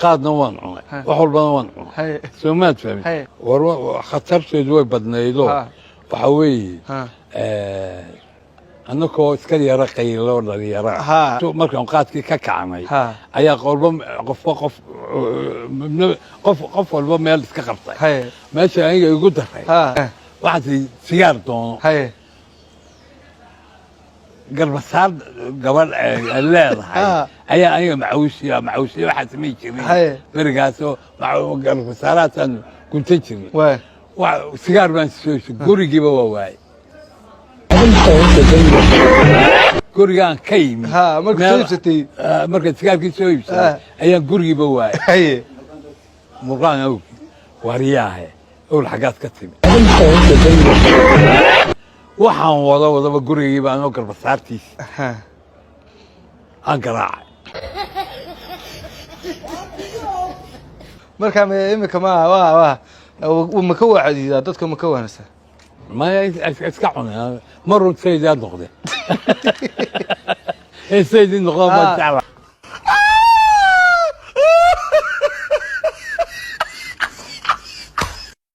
qaadna waan cunay wax walbana waan cunay soo maad fahmin war khatarteedu way badnaydo waxa weeye annagoo iska yara qaylo dhalinyara markaan qaadkii ka kacnay ayaa qof walba meel iska qabtay meesha aniga igu daray waxaan sigaar doono garbasaar gabadh leedahay ayaa aniga macawsiya waxaa samay jiray berigaasoo garbasaarahaasaan guntan jiray sigaar baan soo gurigiiba waa waayey gurigaan ka yimi markaad sigaarkii soo iibsatay ayaan gurigiiba waayey murqaan awgii wariyaahe owl xaggaad ka timi waxaan wadaba gurigiiba anoo garbasaartiisi aan garaacay markaa imika ma ka wacdiidaa dadka ma ka waanasa maya iska cunay marun saydaa noqde saydii noqdo ma jecla